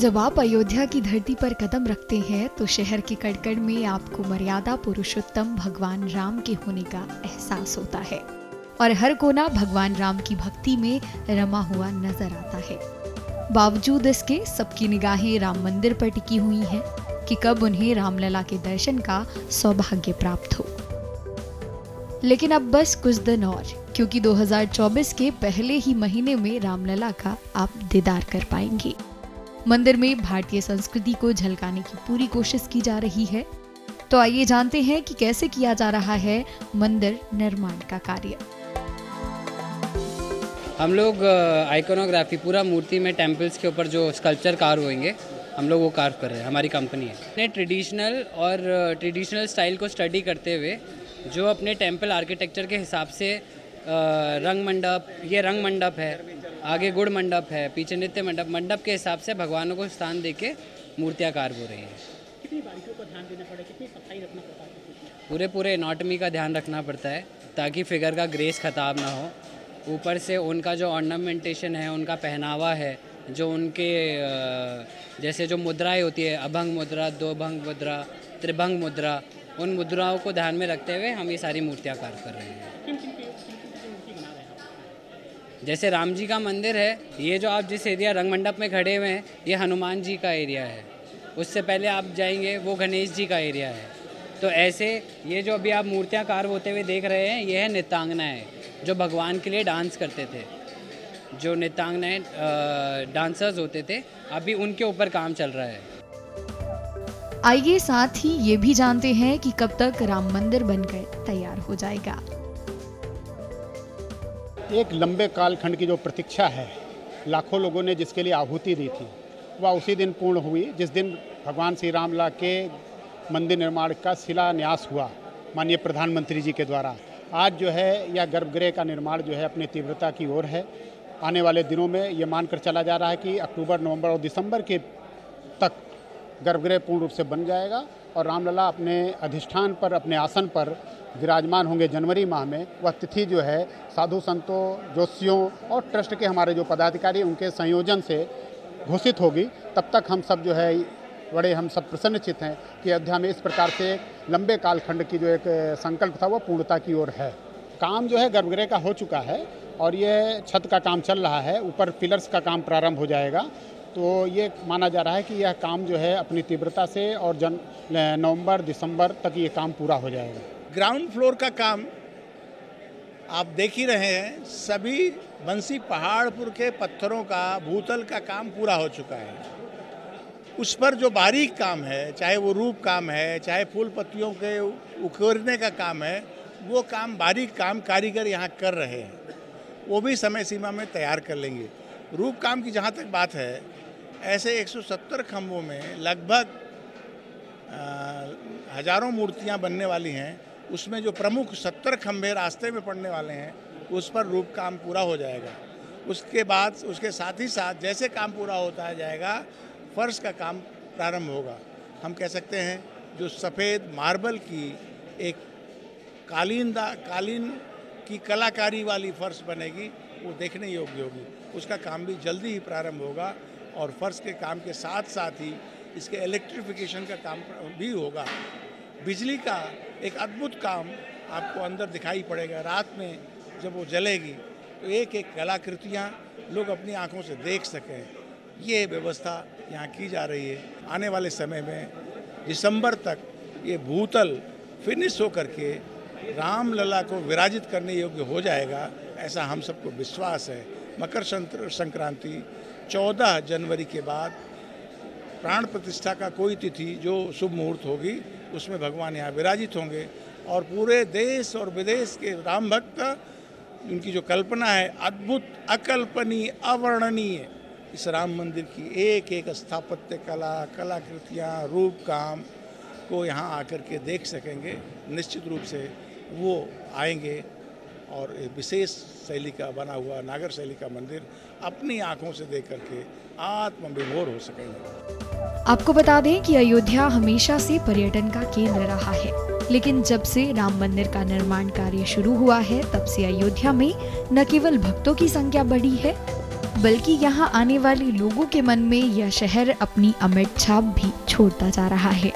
जब आप अयोध्या की धरती पर कदम रखते हैं तो शहर के कड़कड़ में आपको मर्यादा पुरुषोत्तम भगवान राम के होने का एहसास होता है और हर कोना भगवान राम की भक्ति में रमा हुआ नजर आता है। बावजूद इसके सबकी निगाहें राम मंदिर पर टिकी हुई हैं कि कब उन्हें रामलला के दर्शन का सौभाग्य प्राप्त हो। लेकिन अब बस कुछ दिन और, क्योंकि 2024 के पहले ही महीने में रामलला का आप दीदार कर पाएंगे। मंदिर में भारतीय संस्कृति को झलकाने की पूरी कोशिश की जा रही है। तो आइए जानते हैं कि कैसे किया जा रहा है मंदिर निर्माण का कार्य। हम लोग आइकोनोग्राफी पूरा मूर्ति में टेम्पल्स के ऊपर जो स्कल्पचर कार्व होंगे हम लोग वो कार्व कर रहे हैं। हमारी कंपनी है ने ट्रेडिशनल स्टाइल को स्टडी करते हुए जो अपने टेम्पल आर्किटेक्चर के हिसाब से रंग मंडप है, आगे गुड़ मंडप है, पीछे नित्य मंडप के हिसाब से भगवानों को स्थान देके मूर्तियाँ कार्व हो रही हैं। कितनी बारीकियों का ध्यान देना पड़ेगा, कितनी सफाई रखना पड़ता है? पूरे एनाटॉमी का ध्यान रखना पड़ता है ताकि फिगर का ग्रेस खराब ना हो। ऊपर से उनका जो ऑर्नामेंटेशन है, उनका पहनावा है, जो उनके जैसे जो मुद्राएं होती है, अभंग मुद्रा, दो भंग मुद्रा, त्रिभंग मुद्रा, उन मुद्राओं को ध्यान में रखते हुए हम ये सारी मूर्तियाँ कार्व कर रहे हैं। जैसे राम जी का मंदिर है, ये जो आप जिस एरिया रंग मंडप में खड़े हुए हैं ये हनुमान जी का एरिया है। उससे पहले आप जाएंगे वो गणेश जी का एरिया है। तो ऐसे ये जो अभी आप मूर्तियाँ कार्व होते हुए देख रहे हैं, ये है नृत्यांगनाएँ जो भगवान के लिए डांस करते थे। जो नृत्यांगनाएँ डांसर्स होते थे, अभी उनके ऊपर काम चल रहा है। आइए साथ ही ये भी जानते हैं कि कब तक राम मंदिर बनकर तैयार हो जाएगा। एक लंबे कालखंड की जो प्रतीक्षा है, लाखों लोगों ने जिसके लिए आहुति दी थी, वह उसी दिन पूर्ण हुई जिस दिन भगवान श्री रामलला के मंदिर निर्माण का शिलान्यास हुआ माननीय प्रधानमंत्री जी के द्वारा। आज जो है यह गर्भगृह का निर्माण जो है अपनी तीव्रता की ओर है। आने वाले दिनों में ये मानकर चला जा रहा है कि अक्टूबर, नवंबर और दिसंबर के तक गर्भगृह पूर्ण रूप से बन जाएगा और रामलला अपने अधिष्ठान पर, अपने आसन पर विराजमान होंगे जनवरी माह में। वह तिथि जो है साधु संतों, जोशियों और ट्रस्ट के हमारे जो पदाधिकारी उनके संयोजन से घोषित होगी। तब तक हम सब जो है हम सब प्रसन्नचित हैं कि अयोध्या में इस प्रकार से लंबे कालखंड की जो एक संकल्प था वह पूर्णता की ओर है। काम जो है गर्भगृह का हो चुका है और ये छत का काम चल रहा है। ऊपर पिलर्स का काम प्रारंभ हो जाएगा। तो ये माना जा रहा है कि यह काम जो है अपनी तीव्रता से और नवंबर, दिसंबर तक ये काम पूरा हो जाएगा। ग्राउंड फ्लोर का काम आप देख ही रहे हैं। सभी बंसी पहाड़पुर के पत्थरों का, भूतल का काम पूरा हो चुका है। उस पर जो बारीक काम है, चाहे वो रूप काम है, चाहे फूल पत्तियों के उकेरने का काम है, वो काम, बारीक काम कारीगर यहाँ कर रहे हैं। वो भी समय सीमा में तैयार कर लेंगे। रूप काम की जहाँ तक बात है, ऐसे 170 खंभों में लगभग हजारों मूर्तियाँ बनने वाली हैं। उसमें जो प्रमुख 70 खंभे रास्ते में पड़ने वाले हैं, उस पर रूप काम पूरा हो जाएगा। उसके बाद उसके साथ ही साथ जैसे काम पूरा होता जाएगा, फर्श का काम प्रारंभ होगा। हम कह सकते हैं जो सफ़ेद मार्बल की एक कालीन की कलाकारी वाली फर्श बनेगी, वो देखने योग्य होगी। उसका काम भी जल्दी ही प्रारंभ होगा और फर्श के काम के साथ साथ ही इसके इलेक्ट्रिफिकेशन का काम भी होगा। बिजली का एक अद्भुत काम आपको अंदर दिखाई पड़ेगा। रात में जब वो जलेगी तो एक एक कलाकृतियाँ लोग अपनी आंखों से देख सकें, ये व्यवस्था यहाँ की जा रही है। आने वाले समय में दिसंबर तक ये भूतल फिनिश होकर के रामलला को विराजित करने योग्य हो जाएगा, ऐसा हम सबको विश्वास है। मकर संक्रांति 14 जनवरी के बाद प्राण प्रतिष्ठा का कोई तिथि जो शुभ मुहूर्त होगी, उसमें भगवान यहाँ विराजित होंगे और पूरे देश और विदेश के राम भक्त, उनकी जो कल्पना है अद्भुत, अकल्पनीय, अवर्णनीय, इस राम मंदिर की एक एक स्थापत्य कला, कलाकृतियाँ, रूप काम को यहाँ आकर के देख सकेंगे। निश्चित रूप से वो आएंगे और एक विशेष शैली का बना हुआ नागर शैली का मंदिर अपनी आंखों से देख करके आत्मविभोर हो सकेंगे। आपको बता दें कि अयोध्या हमेशा से पर्यटन का केंद्र रहा है, लेकिन जब से राम मंदिर का निर्माण कार्य शुरू हुआ है, तब से अयोध्या में न केवल भक्तों की संख्या बढ़ी है, बल्कि यहाँ आने वाले लोगों के मन में यह शहर अपनी अमिट छाप भी छोड़ता जा रहा है।